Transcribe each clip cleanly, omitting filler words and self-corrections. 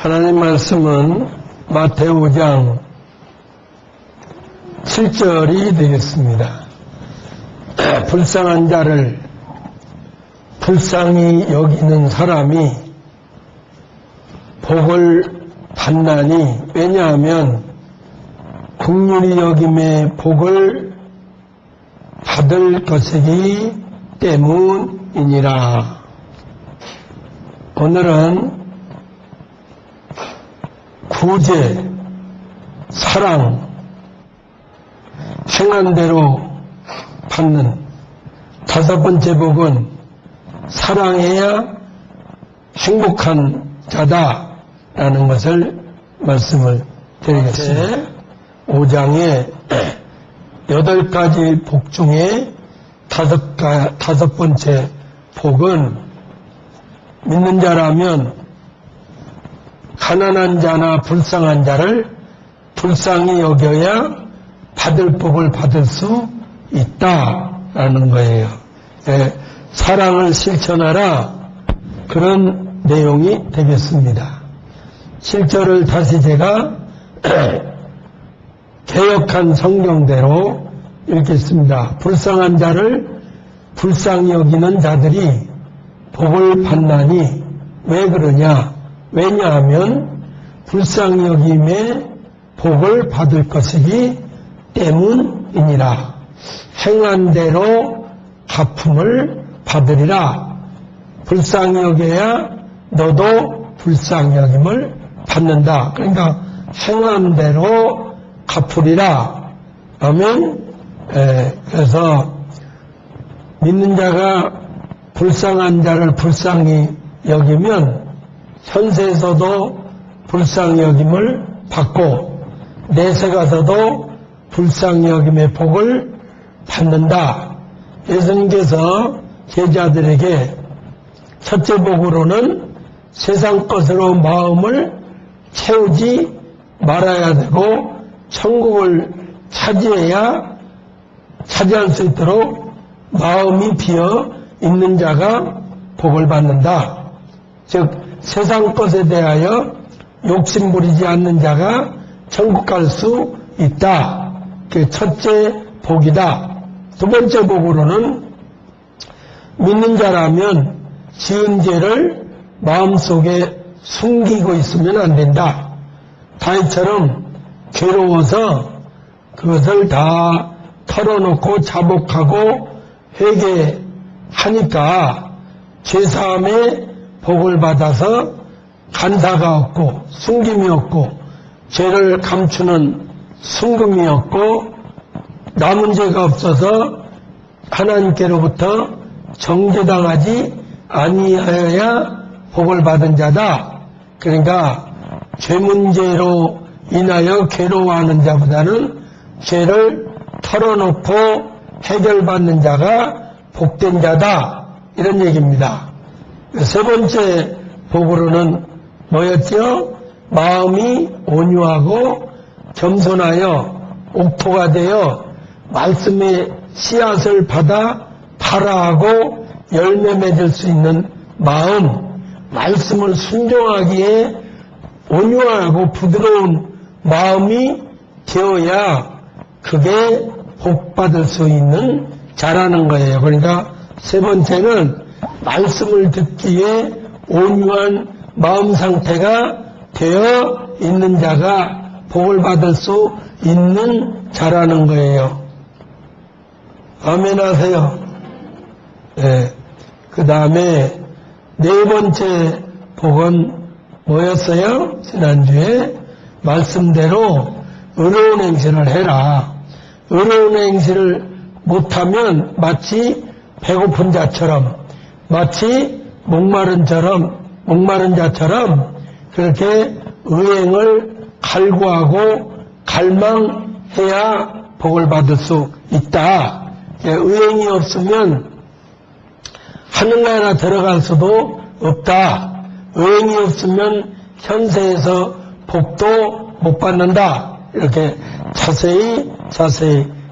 하나님 말씀은 마태오 5장 7절이 되겠습니다. 불쌍한 자를 불쌍히 여기는 사람이 복을 받나니, 왜냐하면 긍휼히 여김의 복을 받을 것이기 때문이니라. 오늘은 구제, 사랑, 행한 대로 받는 다섯 번째 복은 사랑해야 행복한 자다라는 것을 말씀을 드리겠습니다. 5장의 8가지 복 중에 다섯 번째 복은 믿는 자라면 가난한 자나 불쌍한 자를 불쌍히 여겨야 받을 복을 받을 수 있다라는 거예요. 사랑을 실천하라, 그런 내용이 되겠습니다. 7절을 다시 제가 개역한 성경대로 읽겠습니다. 불쌍한 자를 불쌍히 여기는 자들이 복을 받나니, 왜 그러냐? 왜냐하면 불쌍히 여김의 복을 받을 것이기 때문이니라. 행한 대로 갚음을 받으리라. 불쌍히 여겨야 너도 불쌍히 여김을 받는다. 그러니까 행한 대로 갚으리라 하면, 그래서 믿는 자가 불쌍한 자를 불쌍히 여기면 현세에서도 불쌍히 여김을 받고 내세 가서도 불쌍히 여김의 복을 받는다. 예수님께서 제자들에게 첫째 복으로는 세상 것으로 마음을 채우지 말아야 되고 천국을 차지할 수 있도록 마음이 비어 있는 자가 복을 받는다. 즉 세상 것에 대하여 욕심 부리지 않는 자가 천국 갈 수 있다. 그게 첫째 복이다. 두 번째 복으로는 믿는 자라면 지은 죄를 마음속에 숨기고 있으면 안 된다. 다윗처럼 괴로워서 그것을 다 털어놓고 자복하고 회개하니까 죄사함의 복을 받아서 간사가 없고 숨김이 없고 죄를 감추는 순금이 없고 남은 죄가 없어서 하나님께로부터 정죄당하지 아니하여야 복을 받은 자다. 그러니까 죄 문제로 인하여 괴로워하는 자보다는 죄를 털어놓고 해결받는 자가 복된 자다, 이런 얘기입니다. 세 번째 복으로는 뭐였죠? 마음이 온유하고 겸손하여 옥토가 되어 말씀의 씨앗을 받아 발화하고 열매 맺을 수 있는 마음, 말씀을 순종하기에 온유하고 부드러운 마음이 되어야 그게 복받을 수 있는 자라는 거예요. 그러니까 세 번째는 말씀을 듣기에 온유한 마음 상태가 되어 있는 자가 복을 받을 수 있는 자라는 거예요. 아멘 하세요. 네. 그 다음에 네 번째 복은 뭐였어요? 지난주에 말씀대로 의로운 행실을 해라. 의로운 행실을 못하면 마치 배고픈 자처럼, 마치 목마른 자처럼 그렇게 의행을 갈구하고 갈망해야 복을 받을 수 있다. 의행이 없으면 하늘나라 들어갈 수도 없다. 의행이 없으면 현세에서 복도 못 받는다. 이렇게 자세히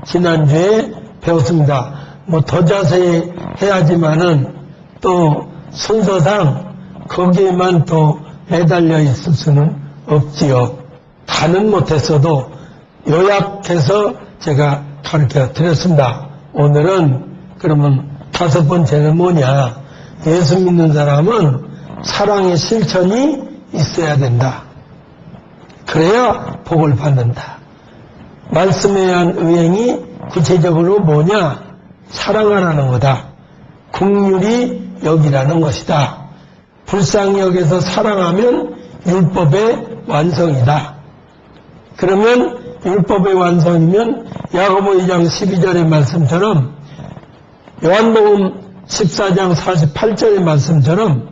지난주에 배웠습니다. 뭐 더 자세히 해야지만은 또 순서상 거기에만 또 매달려 있을 수는 없지요. 다는 못했어도 요약해서 제가 가르쳐 드렸습니다. 오늘은 그러면 5번째는 뭐냐? 예수 믿는 사람은 사랑의 실천이 있어야 된다. 그래야 복을 받는다. 말씀에 의한 의행이 구체적으로 뭐냐? 사랑하라는 거다. 긍휼히 여기라는 것이다. 불쌍히 여기서 사랑하면 율법의 완성이다. 그러면 율법의 완성이면 야고보 2장 12절의 말씀처럼 요한복음 14장 48절의 말씀처럼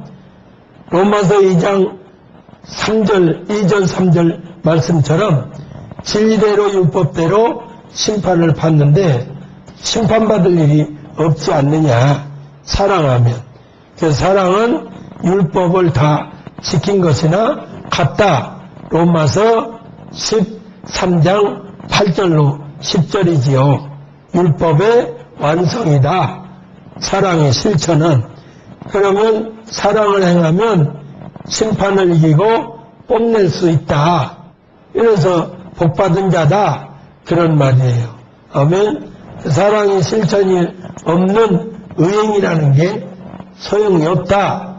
로마서 2장 3절, 2절, 3절 말씀처럼 진리대로 율법대로 심판을 받는데 심판받을 일이 없지 않느냐. 사랑하면. 그래서 사랑은 율법을 다 지킨 것이나 같다. 로마서 13장 8절로 10절이지요. 율법의 완성이다. 사랑의 실천은. 그러면 사랑을 행하면 심판을 이기고 뽐낼 수 있다. 이래서 복받은 자다. 그런 말이에요. 아멘. 사랑의 실천이 없는 의행이라는 게 소용이 없다.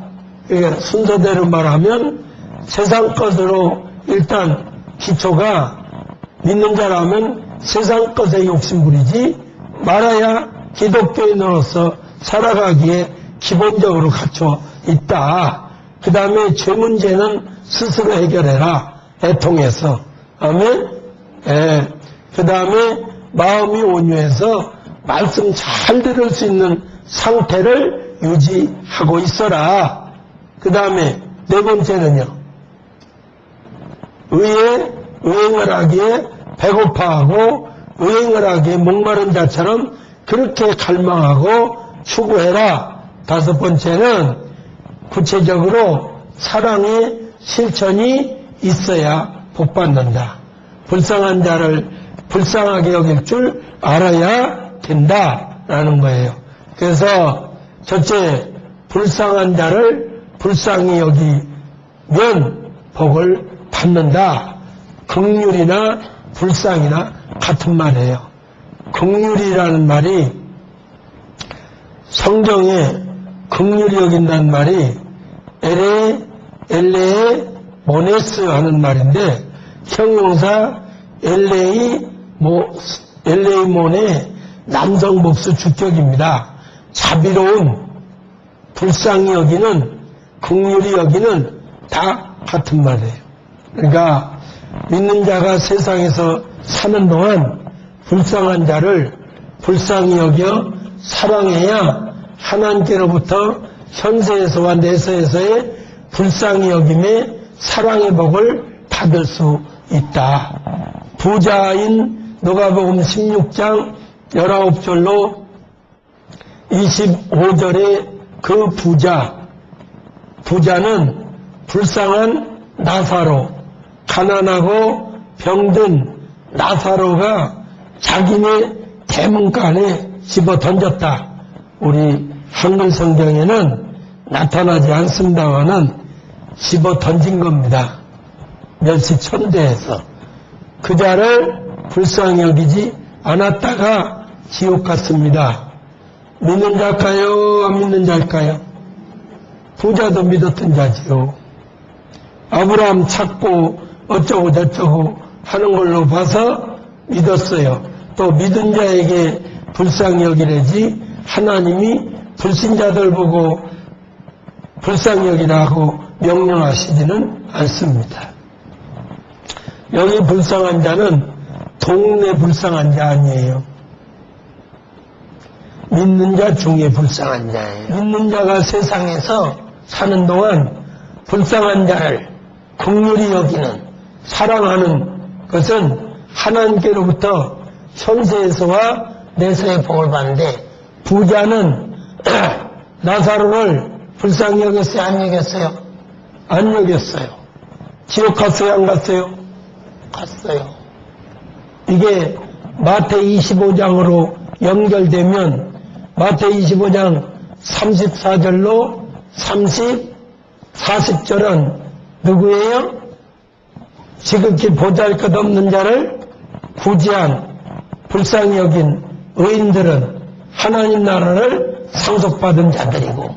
그러니까 순서대로 말하면 세상 것으로 일단 기초가 믿는 자라면 세상 것에 욕심부리지 말아야 기독교인으로서 살아가기에 기본적으로 갖춰 있다. 그 다음에 죄 문제는 스스로 해결해라. 애통해서. 아멘? 예. 그 다음에 마음이 온유해서 말씀 잘 들을 수 있는 상태를 유지하고 있어라. 그 다음에 4번째는요. 의행을 하기에 배고파하고 의행을 하기에 목마른 자처럼 그렇게 갈망하고 추구해라. 5번째는 구체적으로 사랑의 실천이 있어야 복받는다. 불쌍한 자를 불쌍하게 여길 줄 알아야 된다라는 거예요. 그래서 첫째, 불쌍한 자를 불쌍히 여기면 복을 받는다. 긍휼이나 불쌍이나 같은 말이에요. 긍휼이라는 말이 성경에 긍휼히 여긴다는 말이 엘레 모네스 하는 말인데 형용사 엘레이 모네 남성 복수 주격입니다. 자비로운, 불쌍히 여기는, 긍휼히 여기는 다 같은 말이에요. 그러니까 믿는 자가 세상에서 사는 동안 불쌍한 자를 불쌍히 여겨 사랑해야 하나님께로부터 현세에서와 내세에서의 불쌍히 여김의 사랑의 복을 받을 수 있다. 부자인 누가복음 16장 19절로 25절의 그 부자는 불쌍한 나사로, 가난하고 병든 나사로가 자기네 대문가 안에 집어 던졌다. 우리 한글 성경에는 나타나지 않습니다만은 집어 던진 겁니다. 멸시천대에서. 그 자를 불쌍히 여기지 않았다가 지옥 갔습니다. 믿는 자일까요? 안 믿는 자일까요? 부자도 믿었던 자지요. 아브라함 찾고 어쩌고 저쩌고 하는 걸로 봐서 믿었어요. 또 믿은 자에게 불쌍히 여기래지 하나님이 불신자들 보고 불쌍히 여기라고 명령하시지는 않습니다. 여기 불쌍한 자는 동네 불쌍한 자 아니에요. 믿는 자 중에 불쌍한 자예요. 믿는 자가 세상에서 사는 동안 불쌍한 자를 긍휼히 여기는, 사랑하는 것은 하나님께로부터 현세에서와 내세의 복을 받는데, 부자는 나사로를 불쌍히 여겼어요? 안 여겼어요? 안 여겼어요. 지옥 갔어요? 안 갔어요? 갔어요. 이게 마태 25장으로 연결되면 마태 25장 34절로 40절은 누구예요? 지극히 보잘것없는 자를 구제한 불쌍히 여긴 의인들은 하나님 나라를 상속받은 자들이고,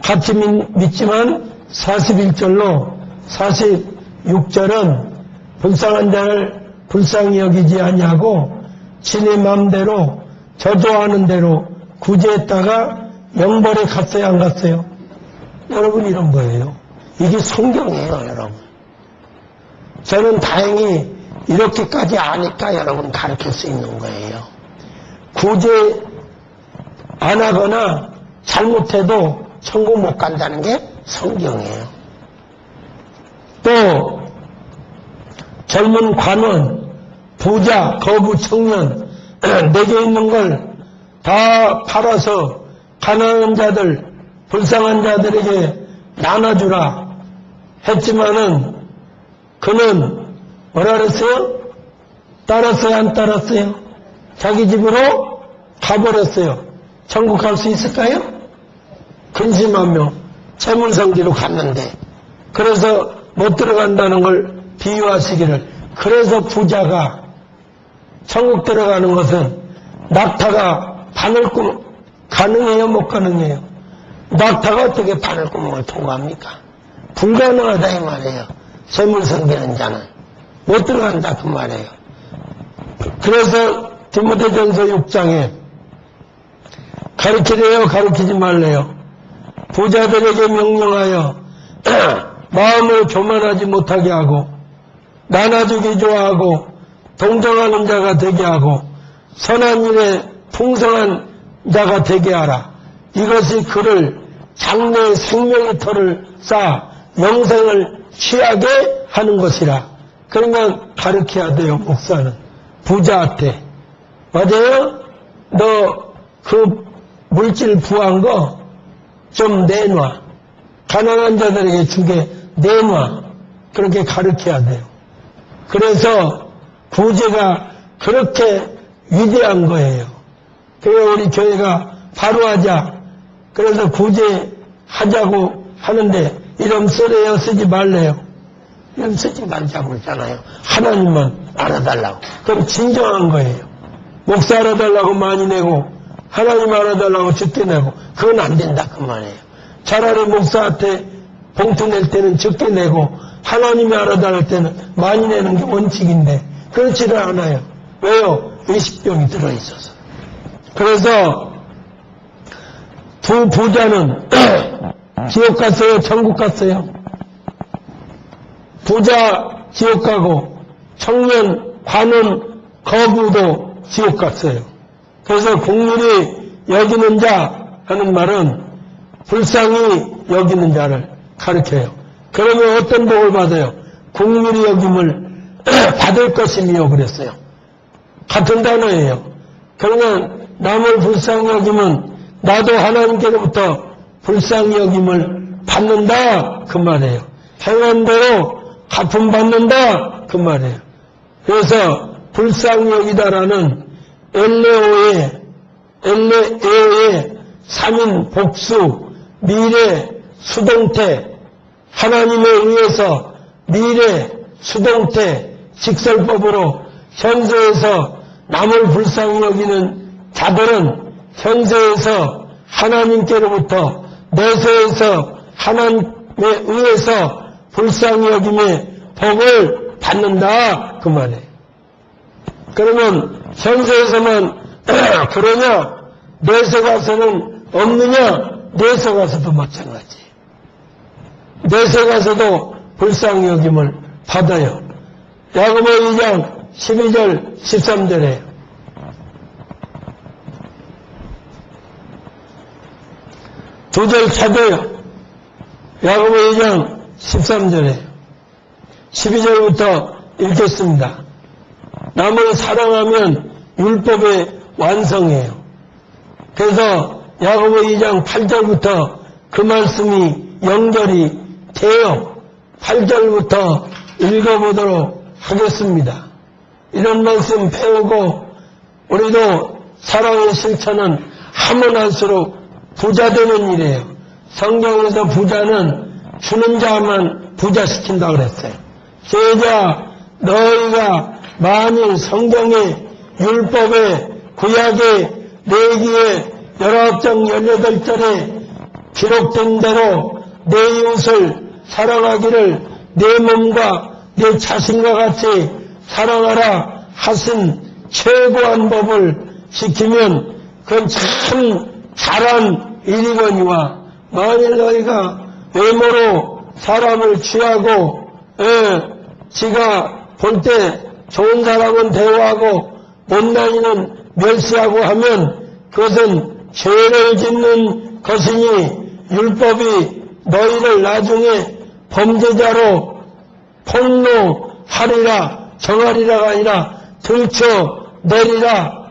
같이 믿지만 41절로 46절은 불쌍한 자를 불쌍히 여기지 아니하고 지네 마음대로 저주하는 대로 구제했다가 영벌에 갔어요, 안 갔어요? 여러분, 이런 거예요. 이게 성경이에요, 여러분. 저는 다행히 이렇게까지 아니까 여러분 가르칠 수 있는 거예요. 구제 안 하거나 잘못해도 천국 못 간다는 게 성경이에요. 또 젊은 관원, 부자, 거부, 청년 내게 있는 걸 다 팔아서 가난한 자들, 불쌍한 자들에게 나눠주라 했지만은 그는 뭐라 그랬어요? 따랐어요, 안 따랐어요? 자기 집으로 가버렸어요. 천국 갈 수 있을까요? 근심하며 재물성지로 갔는데, 그래서 못 들어간다는 걸 비유하시기를, 그래서 부자가 천국 들어가는 것은 낙타가 바늘구멍, 가능해요, 못 가능해요? 낙타가 어떻게 바늘구멍을 통과합니까? 불가능하다 이 말이에요. 재물성기는 자는 못 들어간다 그 말이에요. 그래서 디모데전서 6장에 가르치래요, 가르치지 말래요? 부자들에게 명령하여 마음을 교만하지 못하게 하고 나눠주기 좋아하고 동정하는 자가 되게 하고 선한 일에 풍성한 자가 되게 하라. 이것이 그를 장래의 생명의 터를 쌓아 영생을 취하게 하는 것이라. 그러니까 가르쳐야 돼요, 목사는. 부자한테. 맞아요? 너 그 물질 부한 거 좀 내놔. 가난한 자들에게 주게 내놔. 그렇게 가르쳐야 돼요. 그래서 구제가 그렇게 위대한 거예요. 그래서 우리 교회가 바로 하자. 그래서 구제하자고 하는데 이름 쓰래요, 쓰지 말래요? 이름 쓰지 말자고 그러잖아요. 하나님만 알아달라고. 그럼 진정한 거예요. 목사 알아달라고 많이 내고 하나님 알아달라고 적게 내고 그건 안 된다 그 말이에요. 차라리 목사한테 봉투 낼 때는 적게 내고 하나님이 알아달랄 때는 많이 내는 게 원칙인데 그렇지를 않아요. 왜요? 의식병이 들어있어서. 그래서 두 부자는 지옥 갔어요, 천국 갔어요? 부자 지옥 가고 청년, 관원, 거부도 지옥 갔어요. 그래서 공률이 여기는 자 하는 말은 불쌍히 여기는 자를 가르쳐요. 그러면 어떤 복을 받아요? 공률이 여김을 받을 것이며 그랬어요. 같은 단어예요. 그러면 남을 불쌍히 여기면 나도 하나님께로부터 불쌍히 여김을 받는다 그 말이에요. 행한 대로 갚음 받는다 그 말이에요. 그래서 불쌍히 여기다라는 엘레오의 3인 복수, 미래, 수동태, 하나님에 의해서 미래, 수동태, 직설법으로 현세에서 남을 불쌍히 여기는 자들은 현세에서 하나님께로부터 내세에서 하나님에 의해서 불쌍히 여김의 복을 받는다 그 말이에요. 그러면 현세에서만 그러냐? 내세 가서는 없느냐? 내세 가서도 마찬가지. 내세 가서도 불쌍히 여김을 받아요. 야고보 2장 12절 13절에 두 절 찾아요. 야고보 2장 13절에 12절부터 읽겠습니다. 남을 사랑하면 율법의 완성이에요. 그래서 야고보 2장 8절부터 그 말씀이 연결이 돼요. 8절부터 읽어보도록 하겠습니다. 이런 말씀 배우고 우리도 사랑의 실천은 하면 할수록 부자 되는 일이에요. 성경에서 부자는 주는 자만 부자시킨다 그랬어요. 제자 너희가 만일 성경의 율법의 구약의 레위기의 19장 18절에 기록된 대로 내 이웃을 사랑하기를 내 몸과 내 자신과 같이 사랑하라 하신 최고한 법을 지키면 그건 참 잘한 일이거니와 만일 너희가 외모로 사람을 취하고 지가 볼 때 좋은 사람은 대우하고 못난이는 멸시하고 하면 그것은 죄를 짓는 것이니 율법이 너희를 나중에 범죄자로 폭로하리라 정하리라가 아니라 들춰내리라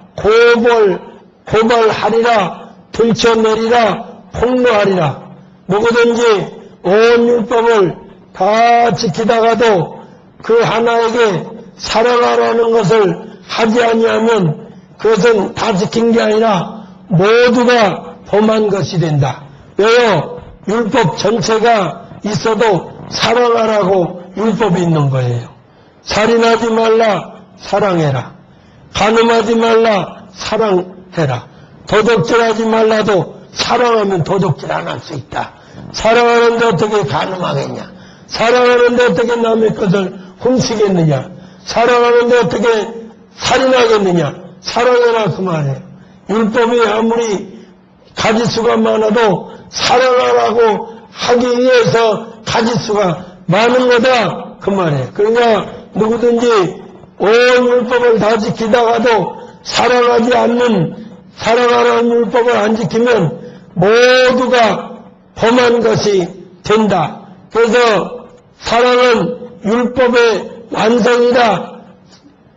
고발하리라 들춰내리라 폭로하리라. 누구든지 온 율법을 다 지키다가도 그 하나에게 사랑하라는 것을 하지 아니하면 그것은 다 지킨 게 아니라 모두가 범한 것이 된다. 왜요? 율법 전체가 있어도 사랑하라고 율법이 있는 거예요. 살인하지 말라 사랑해라. 간음하지 말라 사랑해라. 도둑질하지 말라도 사랑하면 도둑질 안 할 수 있다. 사랑하는데 어떻게 간음하겠냐? 사랑하는데 어떻게 남의 것을 훔치겠느냐? 사랑하는데 어떻게 살인하겠느냐? 사랑해라 그 말이에요. 율법이 아무리 가지수가 많아도 사랑하라고 하기 위해서 가지수가 많은 거다 그 말이에요. 그러니까 누구든지 온 율법을 다 지키다가도 사랑하라는 율법을 안 지키면 모두가 범한 것이 된다. 그래서 사랑은 율법의 완성이다.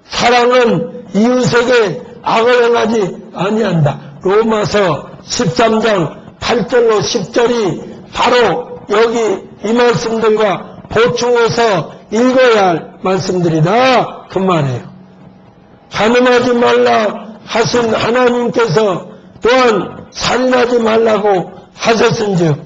사랑은 이웃에게 악을 행하지 아니한다. 로마서 13장 8절로 10절이 바로 여기 이 말씀들과 보충해서 읽어야 할 말씀들이다 그 말이에요. 간음하지 말라 하신 하나님께서 또한 살인하지 말라고 하셨은즉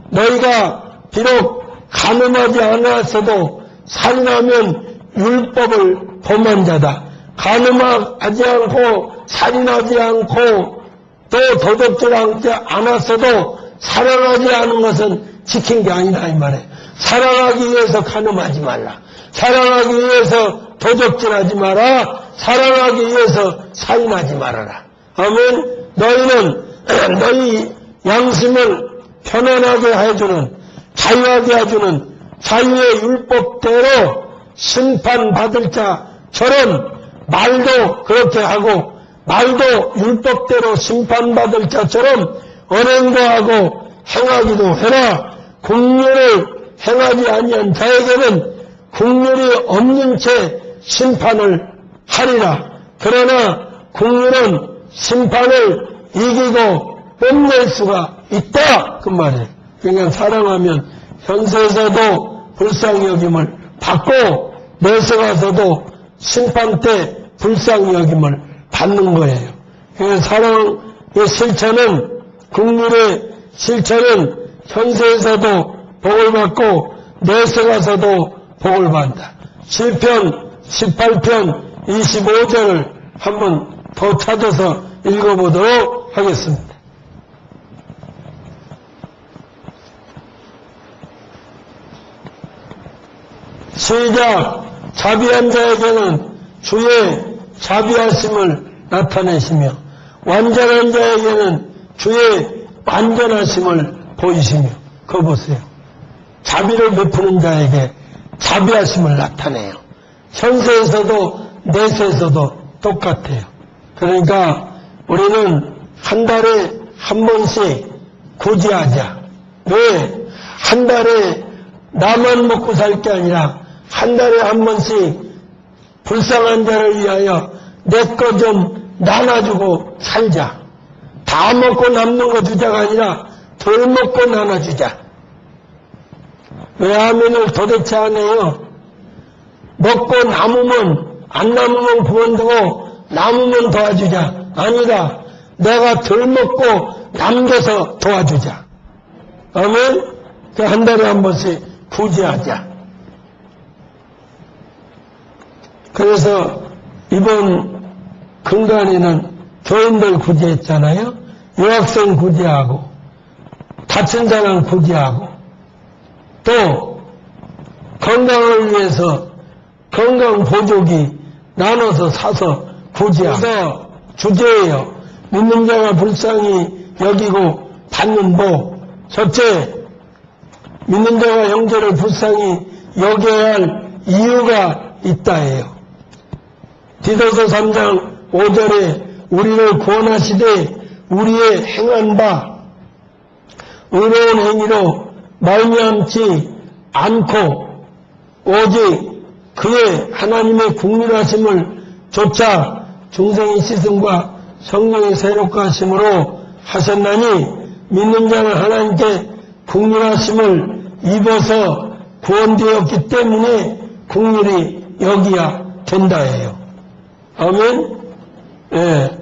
너희가 비록 간음하지 않았어도 살인하면 율법을 범한 자다. 간음하지 않고 살인하지 않고 또 도둑질하지 않았어도 사랑하지 않은 것은 지킨 게 아니다 이 말이에요. 사랑하기 위해서 간음하지 말라. 사랑하기 위해서 도둑질하지 마라. 사랑하기 위해서 살인하지 말아라. 아멘. 너희는 너희 양심을 편안하게 해주는 자유하게 해주는 자유의 율법대로 심판받을 자처럼 말도 그렇게 하고 말도 율법대로 심판받을 자처럼 언행도 하고 행하기도 해라. 국률을 행하지 아니한 자에게는 국률이 없는 채 심판을 하리라. 그러나 국률은 심판을 이기고 뽐낼 수가 있다 그 말이에요. 그러니까 사랑하면 현세에서도 불쌍히 여김을 받고 내세 가서도 심판 때 불쌍히 여김을 받는 거예요. 그러니까 사랑의 실천은 국률의 실천은 현세에서도 복을 받고 내세 가서도 복을 받는다. 시편 18편 25절을 한번 더 찾아서 읽어보도록 하겠습니다. 시작. 자비한 자에게는 주의 자비하심을 나타내시며 완전한 자에게는 주의 완전하심을 보이시며. 그거 보세요. 자비를 베푸는 자에게 자비하심을 나타내요. 현세에서도 내세에서도 똑같아요. 그러니까 우리는 한 달에 한 번씩 구제하자. 왜? 한 달에 나만 먹고 살 게 아니라 한 달에 한 번씩 불쌍한 자를 위하여 내 거 좀 나눠주고 살자. 다 먹고 남는 거 주자가 아니라 덜 먹고 나눠주자. 왜 아멘을 도대체 안 해요? 먹고 남으면 안 남으면 그만두고 남으면 도와주자. 아니다. 내가 덜 먹고 남겨서 도와주자. 아멘? 그 한 달에 한 번씩 구제하자. 그래서 이번 근간에는 교인들 구제했잖아요. 유학생 구제하고 다친 사람 구제하고 또 건강을 위해서 건강보조기 나눠서 사서 구제하고 그래서 주제예요. 믿는 자가 불쌍히 여기고 받는 복. 첫째, 믿는 자가 형제를 불쌍히 여겨야 할 이유가 있다예요. 디도서 3장 5절에 우리를 구원하시되 우리의 행한 바 의로운 행위로 말미암지 않고 오직 그의 하나님의 국률하심을 좇아 중생의 씻음과 성령의 새롭게 하심으로 하셨나니 믿는 자는 하나님께 국률하심을 입어서 구원되었기 때문에 국률이 여기야 된다예요. 아멘. 예.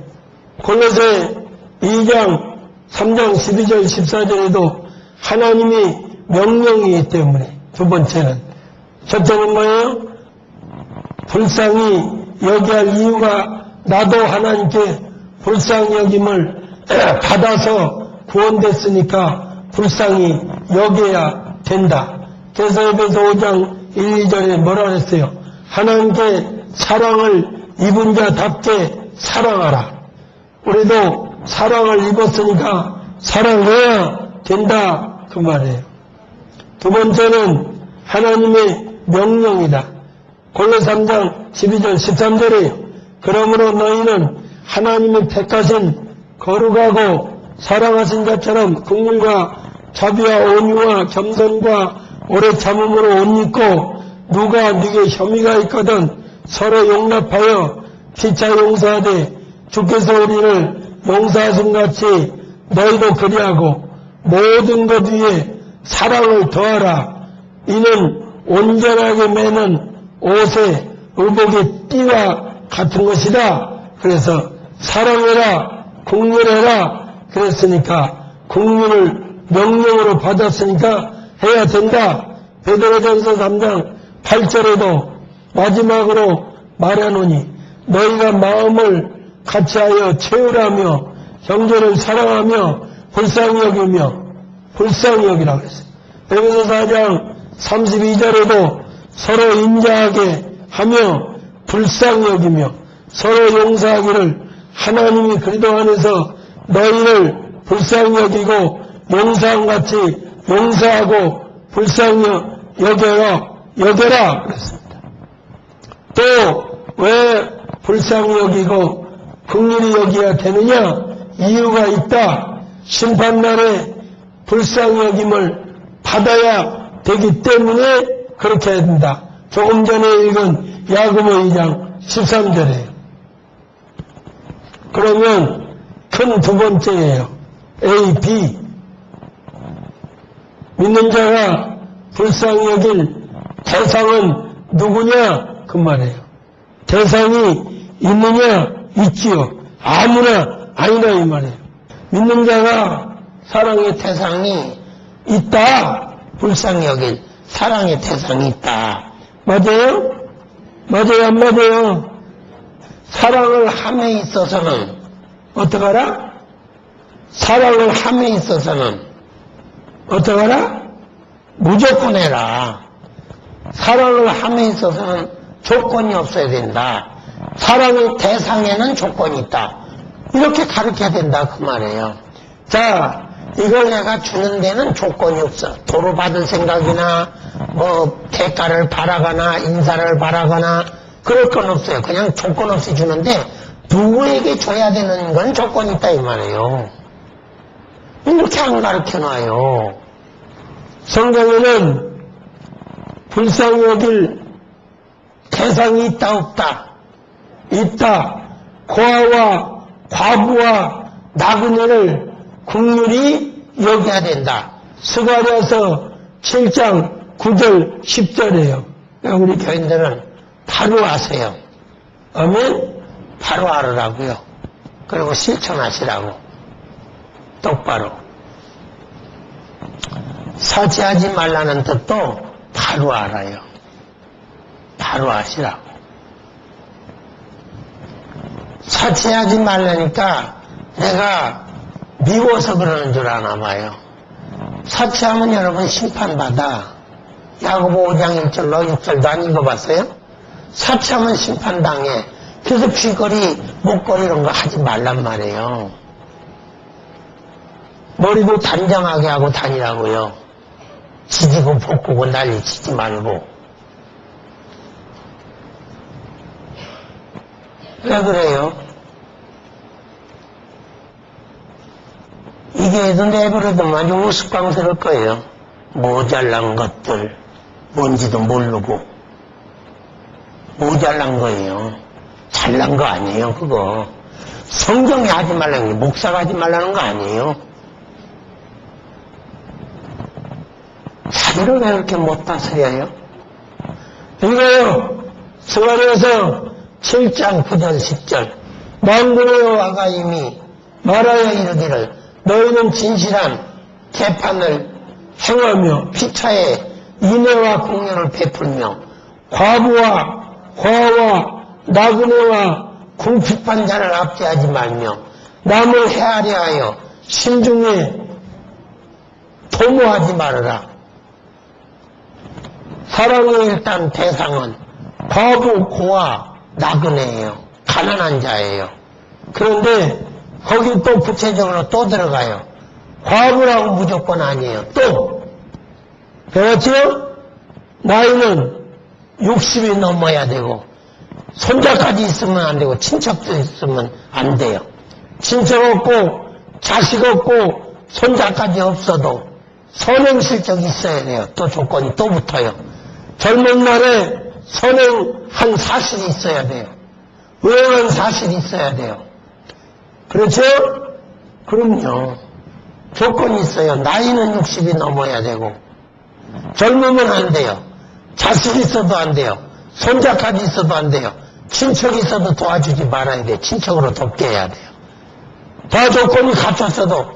골로새 2장 3장 12절 14절에도 하나님이 명령이기 때문에 두 번째는 첫째는 뭐예요? 불쌍히 여겨야 할 이유가 나도 하나님께 불쌍히 여김을 받아서 구원됐으니까 불쌍히 여겨야 된다. 그래서 에베소 5장 1, 2절에 뭐라 했어요? 하나님께 사랑을 입은 자답게 사랑하라. 우리도 사랑을 입었으니까 사랑해야 된다 그 말이에요. 두 번째는 하나님의 명령이다. 골로새 3장 12절 13절이에요. 그러므로 너희는 하나님의 택하신 거룩하고 사랑하신 자처럼 긍휼과 자비와 온유와 겸손과 오래 참음으로 옷 입고 누가 네게 혐의가 있거든 서로 용납하여 피차 용서하되 주께서 우리를 용서하신 같이 너희도 그리하고 모든 것 위에 사랑을 더하라. 이는 온전하게 매는 옷의 의복의 띠와 같은 것이다. 그래서 사랑해라, 긍휼해라. 그랬으니까 긍휼을 명령으로 받았으니까 해야 된다. 베드로전서 3장 8절에도 마지막으로 말하노니 너희가 마음을 같이하여 채우라며 형제를 사랑하며 불쌍히 여기라고 했어요. 에베소 4장 32절에도 서로 인자하게 하며 불쌍히 여기며 서로 용서하기를 하나님이 그리스도 안에서 너희를 불쌍히 여기고 용서함같이 용서하고 불쌍히 여겨라 그랬습니다. 또 왜 불쌍히 여기고 긍휼히 여겨야 되느냐? 이유가 있다. 심판날에 불쌍히 여김을 받아야 되기 때문에 그렇게 해야 된다. 조금 전에 읽은 야고보 2장 13절이에요. 그러면 큰 두 번째예요. A, B. 믿는 자가 불쌍히 여길 대상은 누구냐? 그 말이에요. 대상이 있느냐? 있지요. 아무나 아니라 이 말이에요. 믿는 자가 사랑의 대상이 있다. 불쌍히 여길 사랑의 대상이 있다. 맞아요? 맞아요? 안 맞아요? 사랑을 함에 있어서는 어떡하라? 사랑을 함에 있어서는 어떡하라? 무조건 해라. 사랑을 함에 있어서는 조건이 없어야 된다. 사랑의 대상에는 조건이 있다. 이렇게 가르쳐야 된다 그 말이에요. 자, 이걸 내가 주는 데는 조건이 없어. 도로 받을 생각이나 뭐 대가를 바라거나 인사를 바라거나 그럴 건 없어요. 그냥 조건 없이 주는데 누구에게 줘야 되는 건 조건이 있다 이 말이에요. 이렇게 안 가르쳐놔요. 성경에는 불쌍히 여길 대상이 있다 없다? 있다. 고아와 과부와 나그네를 긍휼히 여겨야 된다. 스가랴서 7장 9절 10절이에요. 우리 교인들은 바로 아세요. 아멘? 바로 알으라고요. 그리고 실천하시라고. 똑바로. 사죄하지 말라는 뜻도 바로 알아요. 바로 하시라고. 사치하지 말라니까 내가 미워서 그러는 줄 아나 봐요. 사치하면 여러분 심판받아. 야고보 5장 1절로 6절도 안 읽어봤어요? 사치하면 심판당해. 그래서 귀걸이, 목걸이 이런 거 하지 말란 말이에요. 머리도 단정하게 하고 다니라고요. 지지고 볶고 난리 치지 말고. 왜 그래요? 이게 내버려도 아주 우스꽝스러울 거예요. 모자란 것들, 뭔지도 모르고. 모자란 거예요. 잘난 거 아니에요, 그거. 성경이 하지 말라는 게, 목사가 하지 말라는 거 아니에요. 자기를 왜 이렇게 못 다스려요? 이거요, 스가랴서 7장 9절 10절. 만군의 아가임이 말하여 이르기를 너희는 진실한 재판을 행하며 피차에 인애와 공연을 베풀며 과부와 과와 나그네와 궁핍한 자를 압제하지 말며 남을 헤아려 하여 심중에 도모하지 말아라. 사랑의 일단 대상은 과부, 고아, 나그네예요. 가난한 자예요. 그런데 거기 또 구체적으로 또 들어가요. 과부라고 무조건 아니에요. 또 그렇죠? 나이는 60이 넘어야 되고 손자까지 있으면 안 되고 친척도 있으면 안 돼요. 친척 없고 자식 없고 손자까지 없어도 선행 실적이 있어야 돼요. 또 조건이 또 붙어요. 젊은 날에 선행한 사실이 있어야 돼요. 의행한 사실이 있어야 돼요. 그렇죠? 그럼요. 조건이 있어요. 나이는 60이 넘어야 되고 젊으면 안 돼요. 자식이 있어도 안 돼요. 손자까지 있어도 안 돼요. 친척이 있어도 도와주지 말아야 돼요. 친척으로 돕게 해야 돼요. 다 조건이 갖췄어도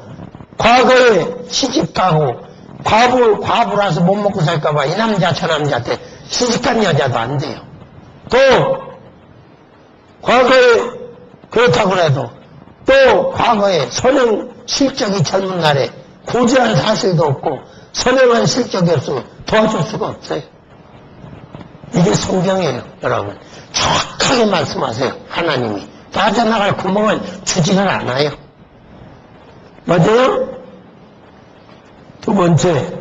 과거에 시집가고 과부라서 못 먹고 살까봐 이 남자 저 남자한테 시집간 여자도 안 돼요. 또 과거에 그렇다고 해도 또 과거에 선행 실적이 젊은 날에 고지한 사실도 없고 선행한 실적이 없으면 도와줄 수가 없어요. 이게 성경이에요, 여러분. 정확하게 말씀하세요, 하나님이. 빠져나갈 구멍을 주지를 않아요. 맞아요? 두 번째,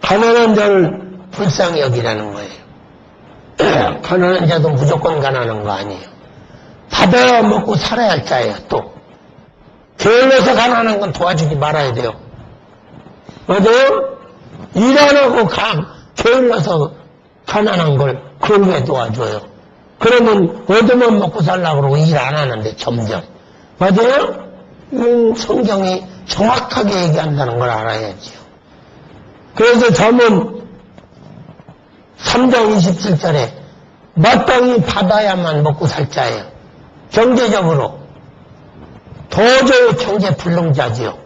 가난한 자를 불쌍히 여기라는 거예요. 가난한 자도 무조건 가난한 거 아니에요. 받아야 먹고 살아야 할 자예요, 또. 게을러서 가난한 건 도와주지 말아야 돼요. 맞아요? 일 안 하고 게을러서 가난한 걸 그걸 왜 도와줘요? 그러면 얻으면 먹고 살라고 그러고 일 안 하는데 점점. 맞아요? 이건 성경이 정확하게 얘기한다는 걸 알아야지요. 그래서 잠언 3장 27절에 마땅히 받아야만 먹고 살 자예요. 경제적으로 도저히 경제 불능자지요.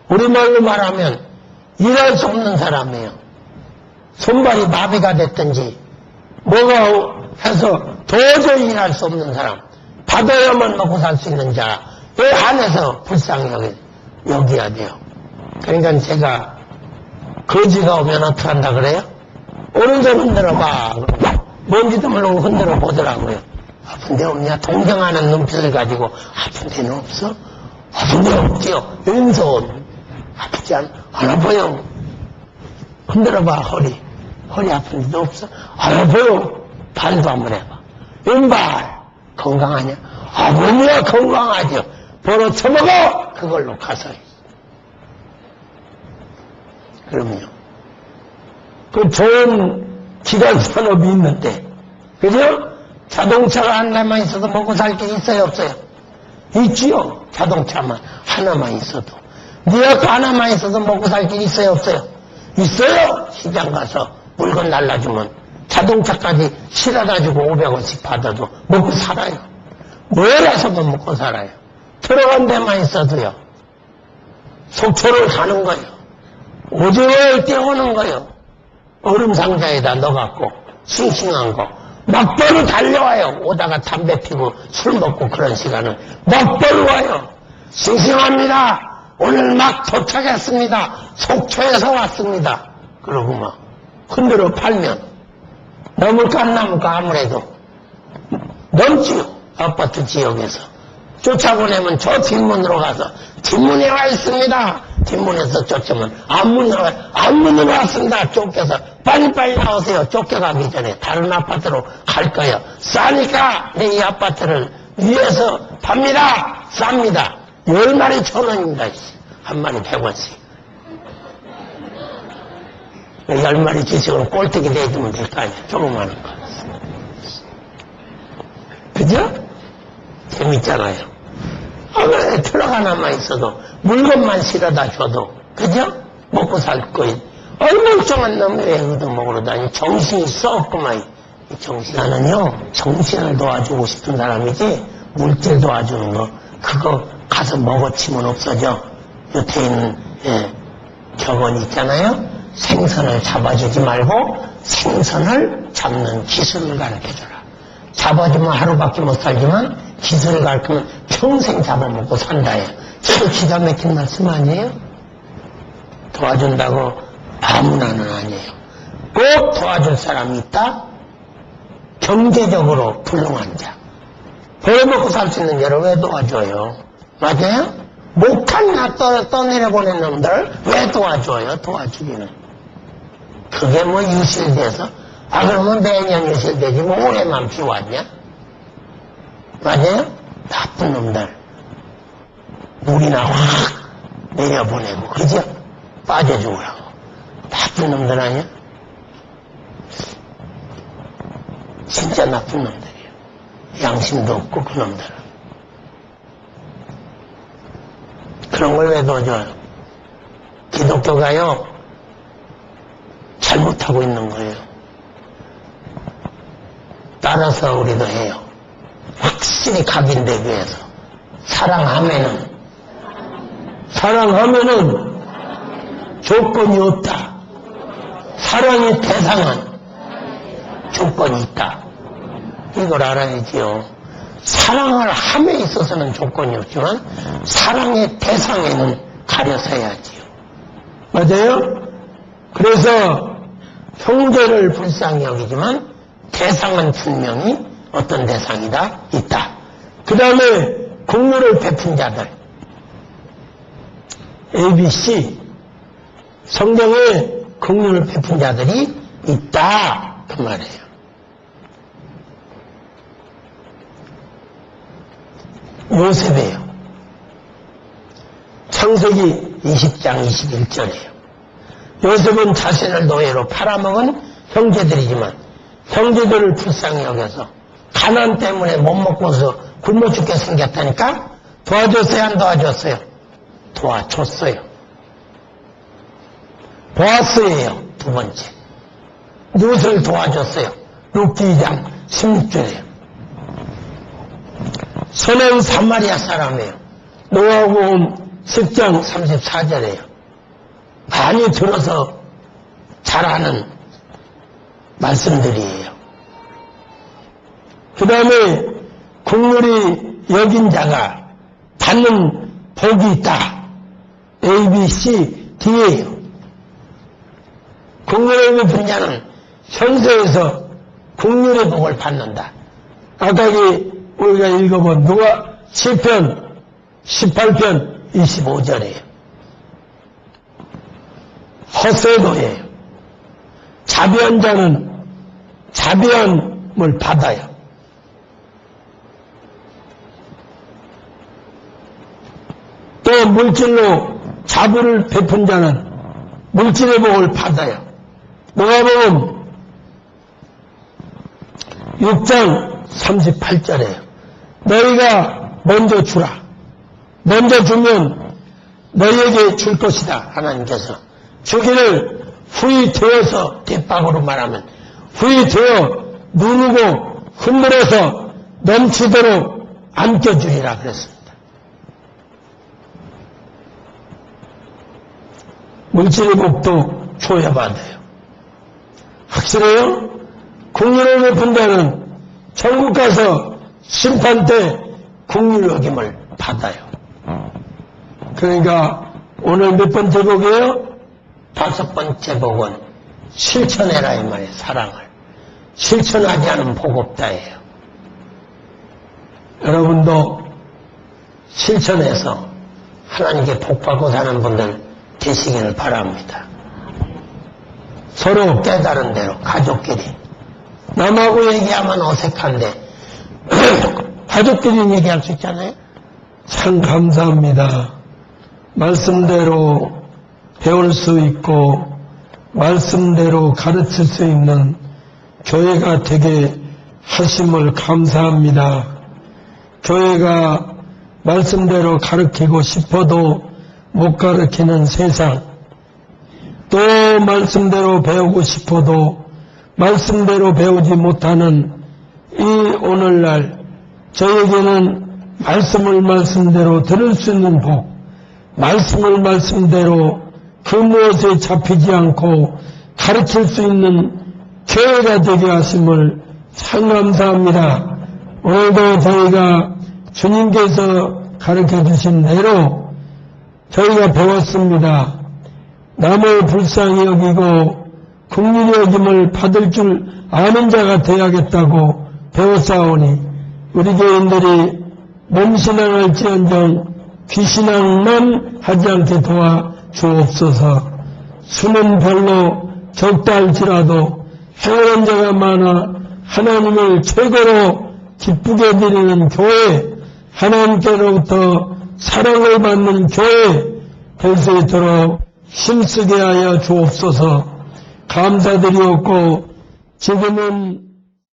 우리말로 말하면 일할 수 없는 사람이에요. 손발이 마비가 됐든지 뭐가 해서 도저히 일할 수 없는 사람, 받아야만 먹고 살 수 있는 자, 이 안에서 불쌍히 여겨야 돼요. 그러니까 제가 거지가 오면 어떻게 한다 그래요? 오른손 흔들어봐. 뭔지도 모르고 흔들어 보더라고요. 아픈 데 없냐? 동정하는 눈빛을 가지고 아픈 데는 없어? 아픈 데 없지요. 왼손 아프지 않아 보여. 흔들어봐. 허리 아픈 데도 없어? 알아 보여. 발도 한번 해봐. 왼발 건강하냐? 아버지가 건강하죠. 벌어 처먹어. 그걸로 가서 그럼요. 그 좋은 기간 산업이 있는데, 그죠? 자동차가 하나만 있어도 먹고 살 게 있어요, 없어요? 있지요. 자동차만 하나만 있어도. 니가 하나만 있어도 먹고 살 게 있어요, 없어요? 있어요. 시장 가서 물건 날라주면 자동차까지 실어다주고 500원씩 받아도 먹고 살아요. 뭐라서도 먹고 살아요. 들어간 데만 있어도요. 속초를 가는 거예요. 오징어를 떼오는 거예요. 얼음 상자에다 넣어갖고 싱싱한 거 막바로 달려와요. 오다가 담배 피고 술 먹고 그런 시간은 막바로 와요. 싱싱합니다. 오늘 막 도착했습니다. 속초에서 왔습니다. 그러고 막 흔들어 팔면 넘을까 안 넘을까 아무래도 넘지요. 아파트 지역에서 쫓아보내면 저 뒷문으로 가서 뒷문에 와 있습니다. 뒷문에서 쫓으면 앞문으로 왔습니다. 쫓겨서 빨리빨리 나오세요. 쫓겨가기 전에 다른 아파트로 갈 거예요. 싸니까 내 이 아파트를 위해서 팝니다. 쌉니다. 10마리 1,000원입니다. 한 마리 100원씩. 10마리 주식으로 꼴뚜기 내주면 될 거 아니야. 조그마한 거. 그죠? 재밌잖아요. 그래, 트럭 하나만 있어도 물건만 실어다 줘도 그죠? 먹고 살 거인. 멀쩡한 놈이 왜 얻어먹으러 다니? 정신이 있어 없구만. 나는요 정신을 도와주고 싶은 사람이지 물질 도와주는 거 그거 가서 먹어치면 없어져. 옆에 있는 격언 있잖아요. 생선을 잡아주지 말고 생선을 잡는 기술을 가르쳐줘라. 잡아주면 하루밖에 못 살지만 기술을 가르치면 평생 잡아먹고 산다예요. 저도 기가 막힌 말씀 아니에요? 도와준다고 아무나는 아니에요. 꼭 도와줄 사람이 있다? 경제적으로 불능한 자. 벌어먹고 살 수 있는 자를 왜 도와줘요? 맞아요? 목한나 떠내려보낸 놈들 왜 도와줘요? 도와주기는. 그게 뭐 유실돼서? 그러면 매년 유실되지 뭐 올해만 비왔냐? 맞아요? 나쁜 놈들 물이나 확 내려보내고 그죠? 빠져죽으라고. 나쁜 놈들 아니야? 진짜 나쁜 놈들이에요. 양심도 없고 그 놈들은. 그런 걸 왜 도와줘요? 기독교가요 잘못하고 있는 거예요. 따라서 우리도 해요. 확실히 각인되기 위해서 사랑하면은 조건이 없다. 사랑의 대상은 조건이 있다. 이걸 알아야지요. 사랑을 함에 있어서는 조건이 없지만 사랑의 대상에는 가려서 해야지요. 맞아요? 그래서 형제를 불쌍히 여기지만 대상은 분명히 어떤 대상이다 있다. 그 다음에 공로를 베푼 자들 ABC 성경에 공로를 베푼 자들이 있다 그 말이에요. 요셉이에요. 창세기 20장 21절이에요. 요셉은 자신을 노예로 팔아먹은 형제들이지만 형제들을 불쌍히 여겨서 가난 때문에 못 먹고서 굶어 죽게 생겼다니까 도와줬어요 안 도와줬어요? 도와줬어요. 보아스예요. 두 번째. 무엇을 도와줬어요? 룻기 2장 16절이에요. 선한 사마리아 사람이에요. 노아복음 10장 34절이에요. 많이 들어서 잘 아는 말씀들이에요. 그 다음에 국물이 여긴 자가 받는 복이 있다. A, B, C, D예요. 국물의 베푼 자는 현세에서 국률의 복을 받는다. 아까 우리가 읽어본 누가 10편 18편 25절이에요. 허세도예요. 자비한 자는 자비함을 받아요. 또 물질로 자부를 베푼 자는 물질의 복을 받아요. 누가복음 6장 38절이에요. 너희가 먼저 주라. 먼저 주면 너희에게 줄 것이다. 하나님께서 주기를 후히 되어서 뒷방으로 말하면 후히 되어 누르고 흔들어서 넘치도록 안겨주리라 그랬습니다. 물질의 복도 줘야 받아요. 확실해요? 국률을 베푼 자는 천국 가서 심판 때 국률 어김을 받아요. 그러니까 오늘 몇 번째 복이에요? 5번째 복은 실천해라 이 말이에요. 사랑을 실천하지 않으면 복 없다예요. 여러분도 실천해서 하나님께 복 받고 사는 분들 되시기를 바랍니다. 서로 깨달은 대로 가족끼리 남하고 얘기하면 어색한데 가족끼리 얘기할 수 있잖아요. 참 감사합니다. 말씀대로 배울 수 있고 말씀대로 가르칠 수 있는 교회가 되게 하심을 감사합니다. 교회가 말씀대로 가르치고 싶어도 못 가르치는 세상, 또 말씀대로 배우고 싶어도 말씀대로 배우지 못하는 이 오늘날 저에게는 말씀을 말씀대로 들을 수 있는 복, 말씀을 말씀대로 그 무엇에 잡히지 않고 가르칠 수 있는 교회가 되게 하심을 참 감사합니다. 오늘도 저희가 주님께서 가르쳐 주신 대로 저희가 배웠습니다. 남을 불쌍히 여기고 긍휼히 여김을 받을 줄 아는 자가 되어야겠다고 배웠사오니 우리 교인들이 몸신앙할지언정 귀신앙만 하지 않게 도와 주옵소서. 수는 별로 적다 할지라도 행하는 자가 많아 하나님을 최고로 기쁘게 드리는 교회, 하나님께로부터 사랑을 받는 교회 될 수 있도록 힘쓰게 하여 주옵소서. 감사드리옵고 지금은